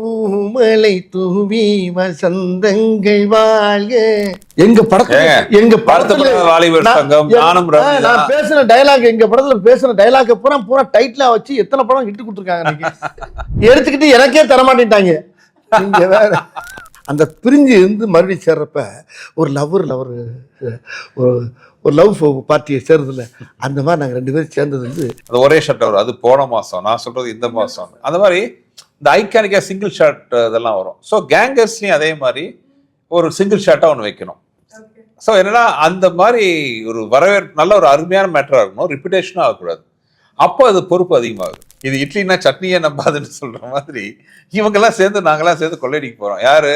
பூமலை தூவி வசந்தங்கள் வாழ்க. எங்க படத்துல நான் பேசின டயலாக், எங்க படத்துல பேசின டயலாக் பூரா டைட்டிலா வச்சு எத்தனை படம் ஹிட் கொடுத்துருக்காங்க. எடுத்துக்கிட்டு எனக்கே தரமாட்டேன்ட்டாங்க. நீங்க வேற அந்த பிரிஞ்சு இருந்து மறுபடியும் சேர்றப்ப ஒரு லவ் பார்ட்டியை சேர்றதுல அந்த மாதிரி நாங்கள் 2 பேரும் சேர்ந்தது வந்து அது ஒரே ஷர்ட் வரும். அது போன மாசம், நான் சொல்றது இந்த மாசம். அந்த மாதிரி இந்த ஐகானிக்கா சிங்கிள் ஷாட் இதெல்லாம் வரும். ஸோ கேங்கர்ஸ்லையும் அதே மாதிரி ஒரு சிங்கிள் ஷாட்டாக ஒன்று வைக்கணும். ஸோ என்னன்னா அந்த மாதிரி ஒரு நல்ல ஒரு அருமையான மேட்டராக இருக்கணும், ரிப்பிட்டேஷனும் ஆகக்கூடாது. அப்போ அது பொறுப்பு அதிகமாகுது. இது இட்லின்னா சட்னியே நம்பாதுன்னு சொல்ற மாதிரி இவங்கெல்லாம் சேர்ந்து நாங்கெல்லாம் சேர்ந்து கொள்ளையடிக்க போறோம். யாரு?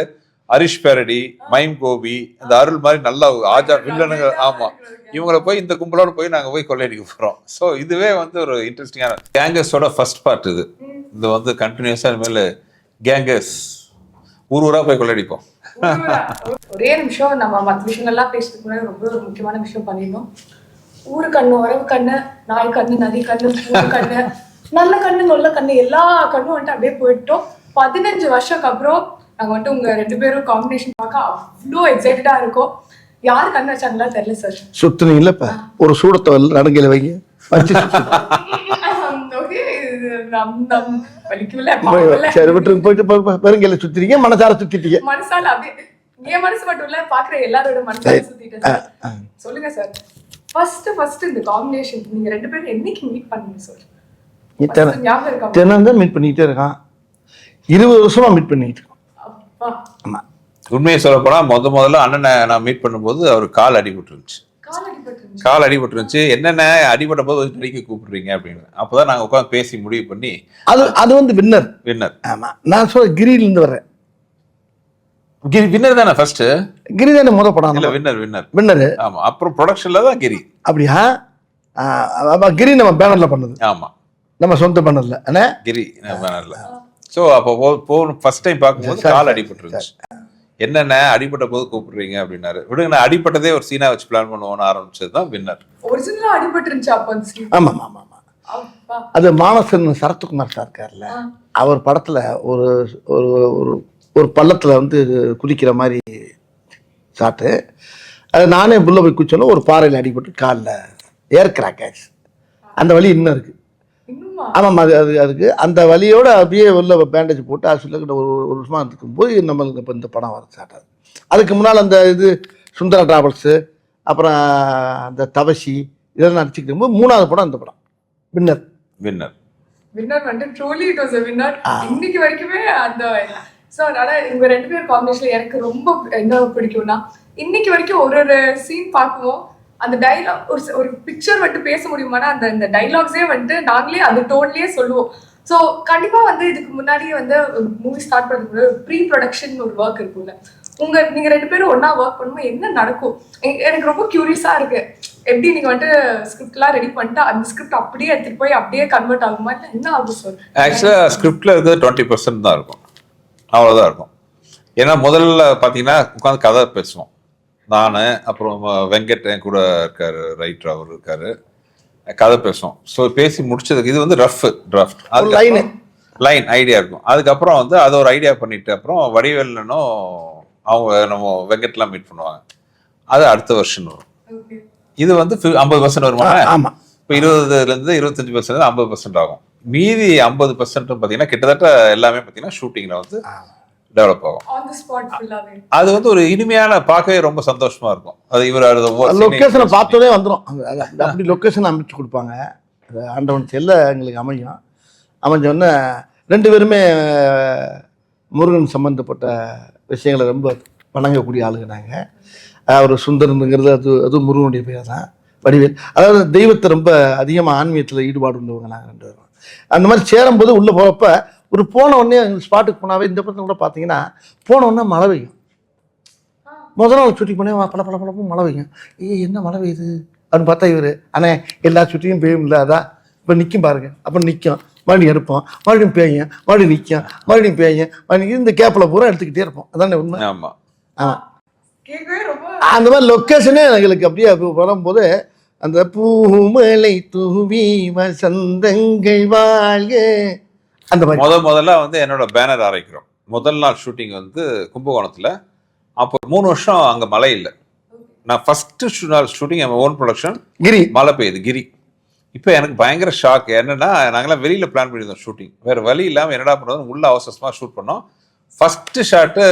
ஹரிஷ் பேரடி, மைம் கோபி, இந்த அருள் மாதிரி நல்ல ஆஜா வில்லனுங்க. ஆமா, இவங்களை போய் இந்த கும்பலோட போய் நாங்கள் போய் கொள்ளையடிக்க போறோம். ஸோ இதுவே வந்து ஒரு இன்ட்ரெஸ்டிங்கான கேங்கர்ஸோட ஃபர்ஸ்ட் பார்ட் இது. இது வந்து கண்டினியூஸா இனிமேல் கேங்கர்ஸ் ஊரா போய் கொள்ளையடிப்போம். ஒரே நிமிஷம், நம்ம மற்ற விஷயங்கள்லாம் பேசுறதுக்கு முன்னாடி ரொம்ப ஒரு முக்கியமான விஷயம் பண்ணிடணும். ஊரு கண்ணு, உறவு கண்ணு, நாய் கண்ணு, நதி கண்ணு, பூ கண்ணு, நல்ல கண்ணு, நல்ல கண்ணு, எல்லா கண்ணும் வந்துட்டு அப்படியே போயிட்டோம். 15 வருஷத்துக்கு அப்புறம் நாங்க வந்துட்டு உங்க 2 பேரும் காம்பினேஷன் பார்க்க அவ்வளோ எக்ஸைட்டடா இருக்கும். யாரு கண்ணு வச்சாங்களா தெரியல சார். சுத்தணும் இல்லப்ப ஒரு சூடத்தை நடுங்கையில வைங்க பெருங்கையில சுத்திட்டீங்க, மனசார சுத்திட்டீங்க. மனசால அப்படியே என் மனசு மட்டும் இல்ல, பாக்குற எல்லாரோட மனசால சுத்திட்டேன். சொல்லுங்க சார், ஃபர்ஸ்ட் இந்த காம்பினேஷன் நீங்க 2 பேரும் என்னைக்கு மீட் பண்ணீங்க சார்? தினம் மீட் பண்ணிட்டே இருக்கான். 20 வருஷமா மீட் பண்ணிட்டு இருக்கோம். உண்மையை சொல்ல போனா முதல்ல அண்ணனை நான் மீட் பண்ணும்போது அவர் கால் அடிபட்டுருந்துச்சு. என்னென்ன அடிபட்ட போது நடிக்க கூப்பிடுறீங்க அப்படின்னு. அப்பதான் நாங்க உட்காந்து பேசி முடிவு பண்ணி அது வந்து வின்னர். ஆமா, நான் சொல்ல கிரியில இருந்து வர்றேன். வின்னர் தானே ஃபர்ஸ்ட்? கிரி தானே முத படம். இல்ல வின்னர். ஆமா, அப்புறம் ப்ரொடக்ஷன்ல தான் கிரி. அப்படியா? கிரி நம்ம பேனர்ல பண்ணது. ஆமா, நம்ம சொந்த பேனர்ல. அண்ணா கிரி பேனர்ல. ஸோ அப்போ ஃபர்ஸ்ட் டைம் பார்க்கும்போது கால் அடிபட்டுருந்துச்சு. என்னென்ன அடிபட்ட போது கூப்பிடுறீங்க அப்படின்னாரு. விடுங்க, நான் அடிப்பட்டதே ஒரு சீனா வச்சு பிளான் பண்ணுவோம்னு ஆரம்பிச்சதுதான் வின்னர். ஒரிஜினலா அடிபட்டுருந்துச்சு அப்போ. ஆமா. அது மானசன் சரத்குமார் சார் இருக்கார்ல, அவர் படத்துல ஒரு ஒரு பள்ளத்துல வந்து குதிக்கிற மாதிரி சாட்டு. அது நானே புள்ள போய் குச்சோன்னா ஒரு பாறையில் அடிபட்டு காலில் ஏர் கிராக் ஆச்சு. அந்த வலி இன்னும் இருக்கு. ஆமாம், அதுக்கு அந்த வலியோட அப்படியே உள்ள பேண்டேஜ் போட்டு ஹாஸ்பிட்டலுக்கு ஒரு வருஷமா இருக்கும்போது நம்மளுக்கு இப்போ இந்த படம் வர ஸ்டார்ட் ஆகுது. அதுக்கு முன்னால் அந்த இது சுந்தரா டிராவல்ஸு, அப்புறம் அந்த தவசி இதெல்லாம் நடிச்சுக்கிட்டு போது 3வது படம் அந்த படம் வின்னர் வந்து truly it was a winner. இன்னைக்கு வரைக்குமே அந்த ஸோ அதனால இவங்க 2 பேர் காம்பினேஷன்ல எனக்கு ரொம்ப என்ன பிடிக்கும்னா, இன்னைக்கு வரைக்கும் ஒரு சீன் பார்க்குவோம், அந்த டைலாக் ஒரு பிக்சர் வந்துட்டு பேச முடியுமானா அந்த டைலாக்ஸே வந்துட்டு நாங்களே அந்த டோன்லயே சொல்லுவோம். ஸோ கண்டிப்பா வந்து இதுக்கு முன்னாடியே வந்து மூவி ஸ்டார்ட் பண்ணுறது ப்ரீ ப்ரொடக்ஷன் ஒரு ஒர்க் இருக்கும்ல. நீங்க 2 பேரும் ஒன்னா ஒர்க் பண்ணும்போது என்ன நடக்கும் எனக்கு ரொம்ப கியூரியஸா இருக்கு. எப்படி நீங்க வந்துட்டு ஸ்கிரிப்ட்லாம் ரெடி பண்ணிட்டு அந்த ஸ்கிரிப்ட் அப்படியே எடுத்துட்டு போய் அப்படியே கன்வெர்ட் ஆகுமா, இல்லை என்ன ஆகும் சார்? ஆக்சுவலா ஸ்கிரிப்ட்ல இருக்கிறது 20% தான் இருக்கும், அவ்வளவுதான் இருக்கும். ஏன்னா முதல்ல பாத்தீங்கன்னா உட்காந்து கதை பேசுவோம். நான் அப்புறம் வெங்கட் என் கூட இருக்காரு, ரைட்டர் அவர் இருக்காரு, கதை பேசுவோம். ஸோ பேசி முடிச்சதுக்கு இது வந்து ரஃப் டிராஃப்ட், அது லைன் ஐடியா இருக்கும். அதுக்கப்புறம் வந்து அதை ஒரு ஐடியா பண்ணிட்டு அப்புறம் வடிவேலனும் அவங்க நம்ம வெங்கட்லாம் மீட் பண்ணுவாங்க. அது அடுத்த வருஷம் வரும். இது வந்து 50% வருமா? ஆமா, இப்போ 20% 25% 50% ஆகும். மீதி 50% பார்த்தீங்கன்னா கிட்டத்தட்ட எல்லாமே பார்த்தீங்கன்னா ஷூட்டிங்ல வந்து டெவலப் ஆகும். அது வந்து ஒரு இனிமையான, பார்க்கவே ரொம்ப சந்தோஷமா இருக்கும். அது இவர் லொக்கேஷனை பார்த்தோடே வந்துடும். அப்படி லொக்கேஷன் அமைச்சு கொடுப்பாங்க. ஆண்டவன் செல்ல எங்களுக்கு அமைஞ்சோடனே 2 பேருமே முருகன் சம்பந்தப்பட்ட விஷயங்களை ரொம்ப வணங்கக்கூடிய ஆளுங்க நாங்கள். அவர் சுந்தரனுங்கிறது அது முருகனுடைய பேர் தான். வடிவேல் அதாவது தெய்வத்தை ரொம்ப அதிகமாக ஆன்மீகத்தில் ஈடுபாடு உள்ளவங்க நாங்கள் 2 பேரும். அந்த மாதிரி சேரும்போது உள்ளே போகிறப்ப ஒரு போன உடனே ஸ்பாட்டுக்கு போனாவே இந்த படத்தில் கூட பார்த்தீங்கன்னா போன உடனே மழை பெய்யும். முதல் நாள் ஷூட்டிங் பண்ணி பல மழை பெய்யும். என்ன மழை பெய்யுது அப்படின்னு பார்த்தா இவர் அண்ணே எல்லா ஷூட்டிங்கும் பெய்யும் இல்லை, அதான் இப்போ நிற்கும் பாருங்க. அப்புறம் நிற்கும், மறுபடியும் எடுப்போம், மறுபடியும் பேயும், மறுபடியும் நிற்கும், மறுபடியும் பேயும், மறுபடியும் இந்த கேப்பில் பூரா எடுத்துக்கிட்டே இருப்போம். அதானே உண்மை? ஆமாம். அந்த மாதிரி லொக்கேஷனே எங்களுக்கு அப்படியே வரும்போது அந்த பூமலை தூவி வசந்தங்கள் வாழ்க அந்த மாதிரி முதல்ல வந்து என்னோட பேனர் அரைக்கிறோம். முதல் நாள் ஷூட்டிங் வந்து கும்பகோணத்தில். அப்போ 3 வருஷம் அங்கே மழை இல்லை. நான் ஃபஸ்ட்டு நாள் ஷூட்டிங் என் ஓன் ப்ரொடக்ஷன், கிரி மழை பெய்யுது கிரி. இப்போ எனக்கு பயங்கர ஷாக். என்னன்னா நாங்களாம் வெளியில் பிளான் பண்ணியிருந்தோம் ஷூட்டிங், வேறு வழி இல்லாமல் என்னடா பண்ணுறது, உள்ள அவசரமாக ஷூட் பண்ணோம். ஃபஸ்ட்டு ஷாட்டு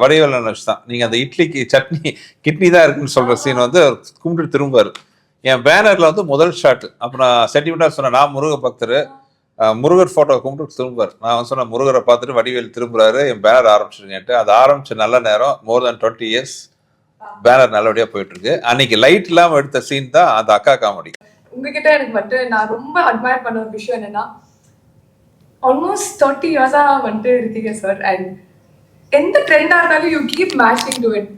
வடிவேலன் வச்சு தான். நீங்கள் அந்த இட்லிக்கு சட்னி கிட்னி தான் இருக்குன்னு சொல்கிற சீன் வந்து கும்பிட்டு திரும்பார். என் பேனரில் வந்து முதல் ஷாட்டு. அப்போ நான் சென்டிமெண்ட்டாக சொன்னேன், நான் முருக பக்தர், முருகர் ஃபோட்டோ கும்பிட்டு திரும்புவார். நான் வந்து சொன்னேன், முருகரை பார்த்துட்டு வடிவேல் திரும்புறாரு, என் பேனர் ஆரம்பிச்சிருங்கன்ட்டு. அது ஆரம்பிச்ச நல்ல நேரம், மோர் தென் 20 இயர்ஸ் பேனர் நல்லபடியாக போயிட்டு இருக்கு. அன்னைக்கு லைட் இல்லாமல் எடுத்த சீன் தான் அந்த அக்கா காமெடி. உங்ககிட்ட எனக்கு வந்துட்டு நான் ரொம்ப அட்மையர் பண்ண ஒரு விஷயம் என்னன்னா, ஆல்மோஸ்ட் 30 இயர்ஸா வந்துட்டு இருக்கீங்க சார். அண்ட் எந்த ட்ரெண்டா இருந்தாலும் you keep matching to it.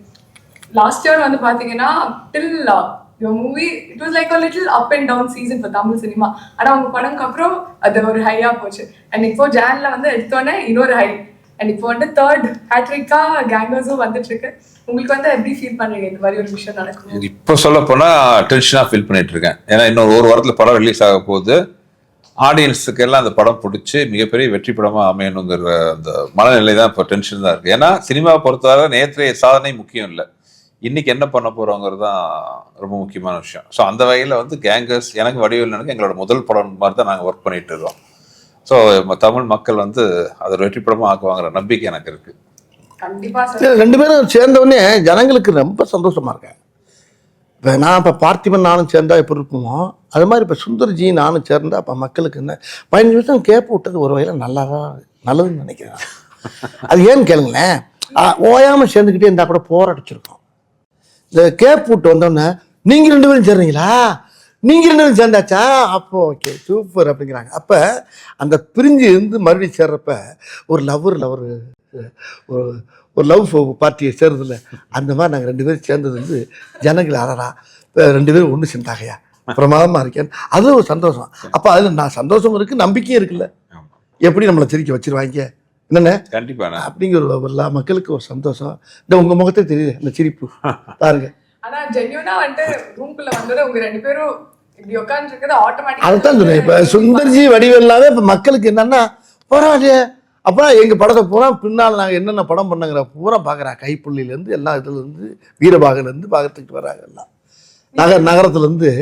Last year வந்து பாத்தீங்கன்னா till your movie it was like a little up and down season for Tamil cinema. ஆனா உங்க படம்க்கு அப்புறம் அது ஒரு ஹையா போச்சு. அண்ட் இப்போ ஜான்ல வந்து எடுத்தோன்னே இன்னொரு ஹை. அண்ட் இப்போ வந்து 3rd ஹேட்ரிக்கா கேங்கர்ஸும் வந்துட்டு இருக்கு. உங்களுக்கு வந்து எப்படி ஃபீல் பண்றீங்க இந்த மாதிரி ஒரு விஷயம் நடக்கும்? இப்போ சொல்ல போனா டென்ஷனாக ஃபீல் பண்ணிட்டு இருக்கேன். ஏன்னா இன்னொரு 1 வாரத்தில் படம் ரிலீஸ் ஆக போகுது. ஆடியன்ஸுக்கு எல்லாம் அந்த படம் பிடிச்சி மிகப்பெரிய வெற்றி படமாக அமையணுங்கிற அந்த மனநிலை தான் இப்போ டென்ஷன் தான் இருக்குது. ஏன்னா சினிமாவை பொறுத்தவரை நேற்றைய சாதனை முக்கியம் இல்லை, இன்னைக்கு என்ன பண்ண போகிறோங்கிறது தான் ரொம்ப முக்கியமான விஷயம். ஸோ அந்த வகையில் வந்து கேங்கர்ஸ் எனக்கு வடிவேலனுக்கு எங்களோட முதல் படம் மாதிரி தான் நாங்கள் ஒர்க் பண்ணிட்டு இருக்கோம். ஸோ தமிழ் மக்கள் வந்து அதை வெற்றி படமாக ஆக்குவாங்கிற நம்பிக்கை எனக்கு இருக்குது. கண்டிப்பா சார். 2 பேரும் சேர்ந்தவுடனே ஜனங்களுக்கு ரொம்ப சந்தோஷமா இருக்கேன். இப்போ நான் இப்போ பார்த்திபன் நானும் சேர்ந்தா எப்படி இருக்குமோ அது மாதிரி இப்போ சுந்தர்ஜி நானும் சேர்ந்தா இப்போ மக்களுக்கு என்ன 15 நிமிஷம் கேப் விட்டது ஒரு வகையில் நல்லதுன்னு நினைக்கிறேன். அது ஏன்னு கேளுங்களேன், ஓயாமல் சேர்ந்துக்கிட்டே இருந்தால் கூட போராடிச்சிருக்கோம். இந்த கேப் விட்டு வந்தோடனே நீங்கள் 2 பேரும் சேர்றீங்களா, நீங்கள் 2 பேரும் சேர்ந்தாச்சா, அப்போ ஓகே சூப்பர் அப்படிங்கிறாங்க. அப்போ அந்த பிரிஞ்சு இருந்து மறுபடியும் சேர்றப்ப ஒரு ஒரு லவ் பார்ட்டியை சேர்றதில்ல, அந்த மாதிரி நாங்கள் 2 பேரும் சேர்ந்தது வந்து ஜனங்கள் அறடா 2 பேரும் ஒன்று சேர்ந்தாகையா பிரமாதமாக இருக்கேன், அது ஒரு சந்தோஷம். அப்போ அதில் நான் சந்தோஷம் இருக்குது, நம்பிக்கையும் இருக்குல்ல. எப்படி நம்மளை சிரிக்க வச்சிருவாங்க என்னென்ன கண்டிப்பா அப்படிங்கிற எல்லா மக்களுக்கு ஒரு சந்தோஷம். இந்த உங்கள் முகத்தை தெரியுது இந்த சிரிப்பு பாருங்க. ஆனா ஜென்யூனா வந்துட்டு ரூம்குள்ள வந்தது உங்க 2 பேரும் இப்படி உட்கார்ந்து இருக்கிறது ஆட்டோமேட்டிக்கா அதுதான் சொன்னேன். இப்போ சுந்தர்ஜி வடிவேலாவே இப்போ மக்களுக்கு என்னன்னா பரவாயில்லையே, அப்போ எங்கள் படத்தை பூரா பின்னால் நாங்கள் என்னென்ன படம் பண்ணுங்கிற பூரா பார்க்குறாங்க. கைப்புள்ளிலேருந்து எல்லா இதுலேருந்து வீரபாகலேருந்து பார்த்துக்கிட்டு வராங்க. எல்லாம் நகரத்துலேருந்து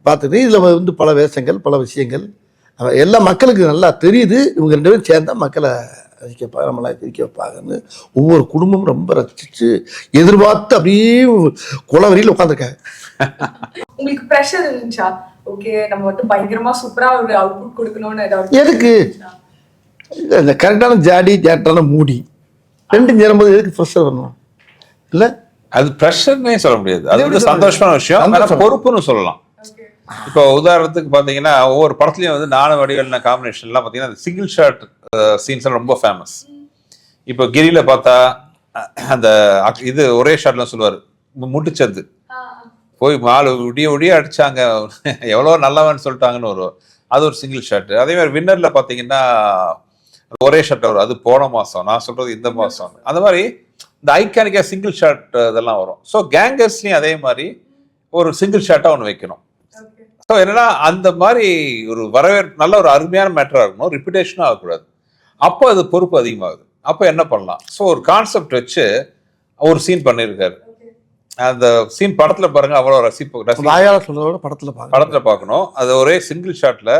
பார்த்துட்டு இதில் வந்து பல வேஷங்கள் பல விஷயங்கள் எல்லா மக்களுக்கு நல்லா தெரியுது. இவங்க 2 பேரும் சேர்ந்தா மக்களை ரசிக்க நம்மளாம் சிரிக்க வைப்பாங்கன்னு ஒவ்வொரு குடும்பமும் ரொம்ப ரசிச்சு எதிர்பார்த்து அப்படியே குளவரியில் உட்காந்துருக்காங்க. உங்களுக்கு ப்ரெஷர் இருந்துச்சா? ஓகே நம்ம மட்டும் பயங்கரமா சூப்பரா ஒரு அவுட்புட் கொடுக்கணும்னு ஏதாவது? எதுக்கு இந்த கரெக்டான ஜாடி ஜாட்டான மூடி 2 சேரும்போது எதுக்கு ப்ரெஷர் வரணும்? இல்லை அது ப்ரெஷர்னே சொல்ல முடியாது, அது வந்து சந்தோஷமான விஷயம், பொறுப்புன்னு சொல்லலாம். இப்போ உதாரணத்துக்கு பார்த்தீங்கன்னா ஒவ்வொரு படத்துலையும் வந்து நானும் வடிவேலு காம்பினேஷன்லாம் பார்த்தீங்கன்னா சிங்கிள் ஷாட் சீன்ஸ் ரொம்ப ஃபேமஸ். இப்போ கிரியில பார்த்தா அந்த இது ஒரே ஷாட்லாம் சொல்லுவார், முட்டுச்சது போய் விடிய அடிச்சாங்க எவ்வளோ நல்லவன்னு சொல்லிட்டாங்கன்னு வரும், அது ஒரு சிங்கிள் ஷாட்டு. அதே மாதிரி வின்னரில் பார்த்தீங்கன்னா ஒரே ஷாட் வரும், அது போன மாதம், நான் சொல்றது இந்த மாதம். அந்த மாதிரி இந்த ஐகானிக்காக சிங்கிள் ஷாட் இதெல்லாம் வரும். ஸோ கேங்கர்ஸ்லையும் அதே மாதிரி ஒரு சிங்கிள் ஷாட்டாக ஒன்று வைக்கணும். ஸோ என்னன்னா அந்த மாதிரி ஒரு நல்ல ஒரு அருமையான மேட்டராக இருக்கணும், ரிப்பிட்டேஷனாக ஆகக்கூடாது. அப்போ அது பொறுப்பு அதிகமாகுது. அப்போ என்ன பண்ணலாம்? ஸோ ஒரு கான்செப்ட் வச்சு ஒரு சீன் பண்ணியிருக்காரு. அந்த சீன் படத்தில் பாருங்க, அவ்வளோ படத்தில் பார்க்கணும். அது ஒரே சிங்கிள் ஷாட்ல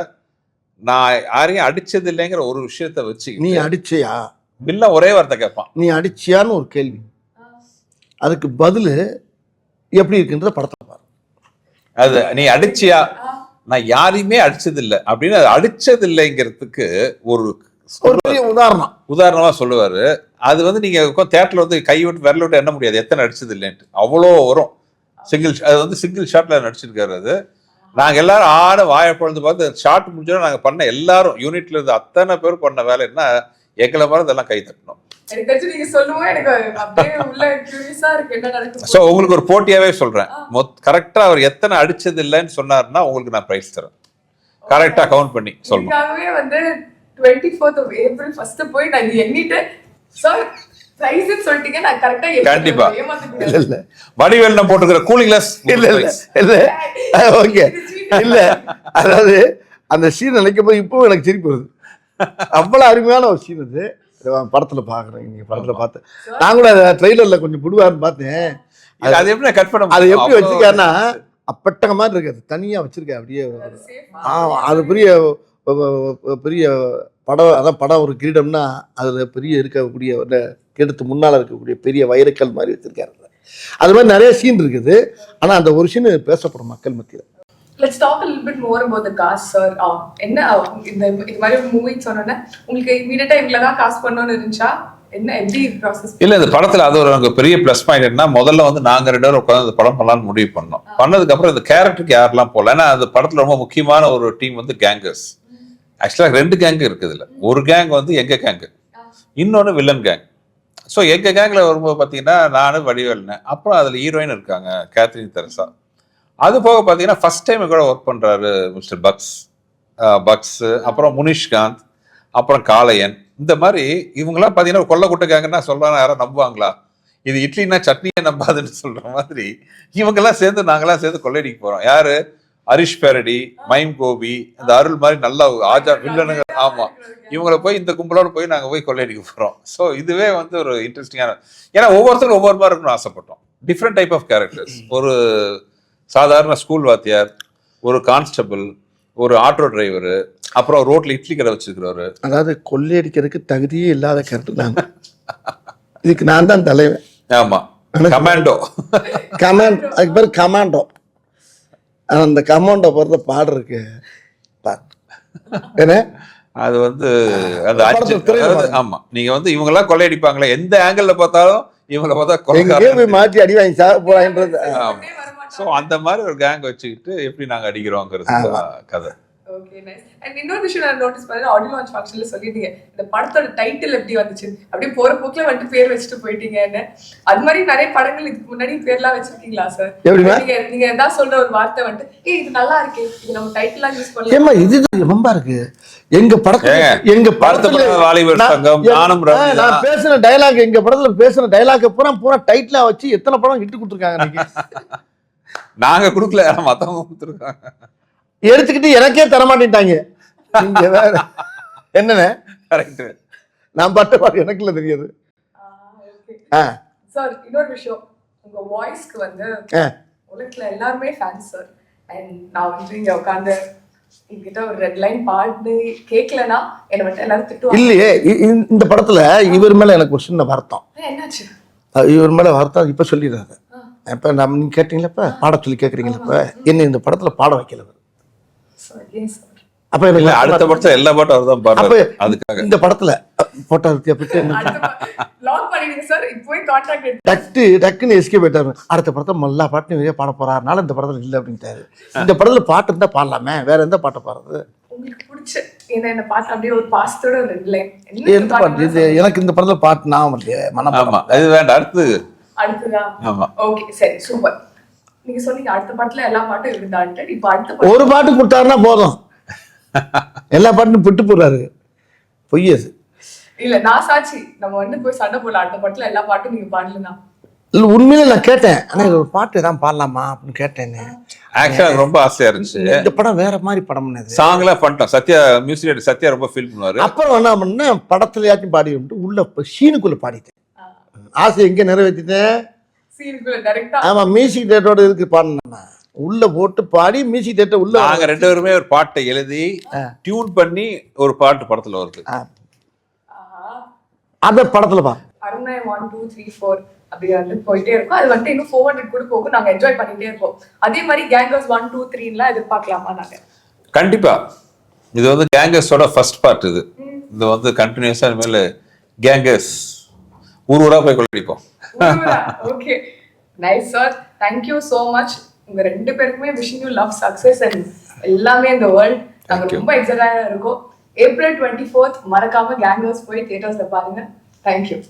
நான் யாரையும் அடிச்சது இல்லைங்கிற ஒரு விஷயத்த வச்சு நீ அடிச்சியா பில்ல ஒரே வார்த்தை கேட்பான், நீ அடிச்சியான்னு ஒரு கேள்வி, அதுக்கு பதில் எப்படி இருக்குன்றத படத்தில் பாரு. அது நீ அடிச்சியா, நான் யாரையுமே அடிச்சது இல்லை அப்படின்னு அது அடிச்சது இல்லைங்கிறதுக்கு ஒரு உதாரணமா சொல்லுவாரு. அது வந்து நீங்க தியேட்டர்ல வந்து கை விட்டு விரல விட்டு எண்ண முடியாது எத்தனை அடிச்சது இல்லைன்ட்டு, அவ்வளோ வரும். அது வந்து சிங்கிள் ஷாட்ல நடிச்சிருக்காரு. அது நாங்க எல்லாரும் வாயை பொழுது பார்த்து ஷார்ட் முடிஞ்சோம். நாங்க பண்ண எல்லாரும் யூனிட்ல இருந்து அத்தனை பேர் பண்ண வேலை என்ன, எங்களை மாதிரி இதெல்லாம் கை தட்டணும். உங்களுக்கு ஒரு போட்டியாவே சொல்றேன், கரெக்டா அவர் எத்தனை அடிச்சது இல்லைன்னு சொன்னாருன்னா உங்களுக்கு நான் பிரைஸ் தரேன், கரெக்டா கவுண்ட் பண்ணி சொல்லணும். வந்து 24th of April ஃபர்ஸ்ட் போய் நான் இது எண்ணிட்டு சார் பிரைஸ் சொல்லிட்டீங்க, நான் கரெக்ட்டா கண்டிப்பா இல்ல வடிவேல் நான் போட்டுக்கிற கூலிங் கிளாஸ் இல்ல ஓகே இல்ல, அதாவது அந்த சீன் நினைக்கும் போது இப்போ எனக்கு சிரிப்பு வருது. அவ்வளவு அருமையான ஒரு சீன் அது. படத்துல பாக்குறேன், நீங்க படத்துல பார்த்தேன். நான் கூட ட்ரெய்லர்ல கொஞ்சம் புடுவாருன்னு பார்த்தேன். அது எப்படி கட் பண்ண அது எப்படி வச்சிருக்காருன்னா அப்பட்டக மாதிரி இருக்கு, அது தனியா வச்சிருக்கேன் அப்படியே. அது பெரிய பெரிய படம், அதான் படம் ஒரு கிரீடம்னா அதுல பெரிய இருக்கக்கூடிய கிரீடத்து முன்னால இருக்கக்கூடிய பெரிய வைரக்கல் மாதிரி வச்சிருக்காரு. அது மாதிரி நிறைய சீன் இருக்குது. ஆனா அந்த ஒரு சீன் பேசப்படும் மக்கள் மத்தியில். Let's talk a little bit more about the cast, sir. என்ன இந்த மாதிரி மூவி சொன்னோன்னே உங்களுக்கு இமீடியட்டா இவங்கள தான் காஸ்ட் பண்ணணும்னு இருந்துச்சா? என்ன எப்படி ப்ராசஸ்? இல்ல இந்த படத்துல அது ஒரு பெரிய ப்ளஸ் பாயிண்ட் என்ன, முதல்ல வந்து நாங்க 2 பேரும் உட்காந்து இந்த படம் பண்ணலாம்னு முடிவு பண்ணோம். பண்ணதுக்கு அப்புறம் இந்த கேரக்டருக்கு யாரெல்லாம் போகல, ஏன்னா அந்த படத்துல ரொம்ப முக்கியமான ஒரு டீம் வந்து கேங்கர்ஸ். ஆக்சுவலா 2 கேங் இருக்குது இல்ல, ஒரு கேங் வந்து எங்க கேங், இன்னொன்னு வில்லன் கேங். ஸோ எங்க கேங்ல வரும்போது பாத்தீங்கன்னா நானும் வடிவேல்னேன், அப்புறம் அதுல ஹீரோயின் இருக்காங்க கேத்ரின் தெரசா. அது போக பாத்தீங்கன்னா ஃபர்ஸ்ட் டைம் கூட ஒர்க் பண்றாரு மிஸ்டர் பக்ஸ், அப்புறம் முனிஷ்காந்த், அப்புறம் காளையன். இந்த மாதிரி இவங்கெல்லாம் பாத்தீங்கன்னா கொல்ல குட்டைக்காங்கன்னா சொல்றாங்க, யாரும் நம்புவாங்களா? இது இட்லினா சட்னியே நம்பாதுன்னு சொல்ற மாதிரி இவங்கெல்லாம் சேர்ந்து நாங்கெல்லாம் சேர்ந்து கொள்ளையடிக்க போறோம். யாரு? ஹரிஷ் பேரடி, மைம் கோபி, இந்த அருள் மாதிரி நல்ல ஆஜா வில்லனுங்க. ஆமா, இவங்களை போய் இந்த கும்பலோட போய் நாங்க போய் கொள்ளையடிக்க போறோம். ஸோ இதுவே வந்து ஒரு இன்ட்ரெஸ்டிங்கான, ஏன்னா ஒவ்வொருத்தரும் ஒவ்வொரு மாதிரி இருக்கணும்னு ஆசைப்பட்டோம். Different type of characters. ஒரு சாதாரண ஸ்கூல் வாத்தியார், ஒரு கான்ஸ்டபிள், ஒரு ஆட்டோ டிரைவர், அப்புறம் ரோட்ல இட்லி கடை வச்சிருக்கிறவரு. அதாவது கொள்ளையடிக்கிறதுக்கு தகுதியே இல்லாத கேரக்டர் தான். இதுக்கு நான் தான் தலைவன். ஆமா, கமாண்டோ. அதுக்கு பேர் கமாண்டோ. அந்த கமாண்டோ போறத பாடு இருக்கு என்ன, அது வந்து அந்த ஆமா, நீங்க வந்து இவங்க எல்லாம் கொள்ளையடிப்பாங்களே, எந்த ஆங்கிள் பார்த்தாலும் இவங்களை பார்த்தா மாற்றி அடி வாங்கி சாக போறாங்கன்றது. ஸோ அந்த மாதிரி ஒரு கேங் வச்சுக்கிட்டு எப்படி நாங்க அடிக்கிறோங்கிறது கதை. Okay, nice. அண்ட் இன்னொரு விஷயம் நான் நோட்டீஸ் பண்ணேன், ஆடியோ லான்ச் ஃபங்க்ஷன்ல சொல்லிட்டீங்க இந்த படத்தோட டைட்டில் எப்படி வந்துச்சு, அப்படியே போற போக்குல வந்துட்டு பேர் வச்சுட்டு போயிட்டீங்கன்னு. அது மாதிரி நிறைய படங்கள் இதுக்கு முன்னாடி பேர்லாம் வச்சிருக்கீங்களா சார்? நீங்க ஏதாவது சொல்ற ஒரு வார்த்தை வந்துட்டு இது நல்லா இருக்கு, இது நம்ம டைட்டிலா யூஸ் பண்ணலாம், இது ரொம்ப இருக்கு. எங்க படத்துல வாலிபர் சங்கம், நானும் நான் பேசின டயலாக், எங்க படத்துல பேசின டயலாக் பூரா டைட்டிலா வச்சு எத்தனை படம் இட்டு கொடுத்துருக்காங்க. நாங்க கொடுக்கல, மத்தவங்க கொடுத்துருக்காங்க. எடுத்துக்கிட்டு எனக்கே தரமாட்டேன்ட்டாங்க. நீங்க வேற என்னன்னு கரெக்ட், நான் பட்ட பாட்டு எனக்கு இல்ல தெரியாது. சார் இன்னொரு விஷயம், உங்க வாய்ஸ்க்கு வந்து உலகத்துல எல்லாருமே ஃபேன்ஸ் சார். அண்ட் நான் வந்து இங்க உட்காந்து என்கிட்ட ஒரு ரெட் லைன் பாட்டு கேட்கலன்னா என்னை மட்டும் எல்லாரும் திட்டுவாங்க. இல்லையே, இந்த படத்துல இவர் மேல எனக்கு ஒரு சின்ன வருத்தம். என்னாச்சு? இவர் மேல வருத்தம் இப்ப சொல்லிடுறாரு. இப்ப நீங்க கேட்டீங்களா, இப்ப பாட சொல்லி கேக்குறீங்களா, இப்ப என்ன இந்த படத்துல பாட வைக்கல. அப்ப அடுத்த படத்துல எல்லா பாட்டும் அவர்தான் பாடுறாரு. அதுக்காக இந்த படத்துல போட்டோ டக்குன்னு எஸ்கேப் ஆயிட்டாரு. அடுத்த படத்துல எல்லா பாட்டும் பாட போறாருனால இந்த படத்துல இல்ல அப்படின்ட்டாரு. இந்த படத்துல பாட்டு இருந்தா பாடலாமே, வேற எந்த பாட்டை பாடுறது? உங்களுக்கு பிடிச்ச என்ன பாட்டு? அப்படியே ஒரு பாஸ்டோட ரெட் லைன். எந்த பாட்டு இது? எனக்கு இந்த படத்துல பாட்டு நான் ஆமா, அது வேண்டாம், அடுத்ததா. ஆமா, ஓகே, சரி, சூப்பர். நீங்க சொன்னீங்க அடுத்த பாட்டுல எல்லா பாட்டும் இருந்தான்ட்டு. இப்ப அடுத்த ஒரு பாட்டு கொடுத்தாருன்னா போதும், எல்லா பாட்டும் விட்டு போறாரு. பொய்யது இல்ல, நான் சாட்சி. நம்ம வந்து போய் சண்டை போடல, அடுத்த பாட்டுல எல்லா பாட்டும் நீங்க பாடலாம். இல்ல, உண்மையில நான் கேட்டேன், ஆனா ஒரு பாட்டு ஏதாவது பாடலாமா அப்படின்னு கேட்டேன். ஆக்சுவலா ரொம்ப ஆசையா இருந்துச்சு. இந்த படம் வேற மாதிரி படம், சாங்லாம் பண்ணிட்டோம். சத்யா மியூசிக், சத்யா ரொம்ப ஃபீல் பண்ணுவாரு. அப்புறம் என்ன பண்ண, படத்துலயாச்சும் பாடி உள்ள சீனுக்குள்ள பாடிட்டேன். ஆசை எங்க நிறைவேற்றிட்டேன். ஆமா, மியூசிக் டேட்டோட இருக்கு பாடினா உள்ள போட்டு பாடி மியூசிக் டேட்ட உள்ள. நாங்க 2 பேருமே ஒரு பாட்டை எழுதி டியூன் பண்ணி ஒரு பாட்டு படத்துல வருது. அந்த படத்துல பா அருணை 1 2 3 4 அப்படி வந்து போயிட்டே இருக்கும். அது வந்து இன்னும் 400 கூட போகும். நாங்க என்ஜாய் பண்ணிட்டே இருப்போம். அதே மாதிரி கேங்கர்ஸ் 1 2 3 எல்லாம் எதிர்பார்க்கலாமா? நாங்க கண்டிப்பா. இது வந்து கேங்கர்ஸோட ஃபர்ஸ்ட் பார்ட். இது வந்து கண்டினியூஸா மேல கேங்கர்ஸ் ஊரா போய் கொள்ளையடிப்போம். Okay, nice sir, thank you so much. உங்க 2 பேருக்குமே wishing you love, success and எல்லாமே இந்த வேர்ல்ட். நாங்க ரொம்ப எக்ஸைட்டடா இருக்கோம். April 24th மறக்காம கேங்கர்ஸ் போய் தியேட்டர்ஸ்ல பாருங்க. Thank you.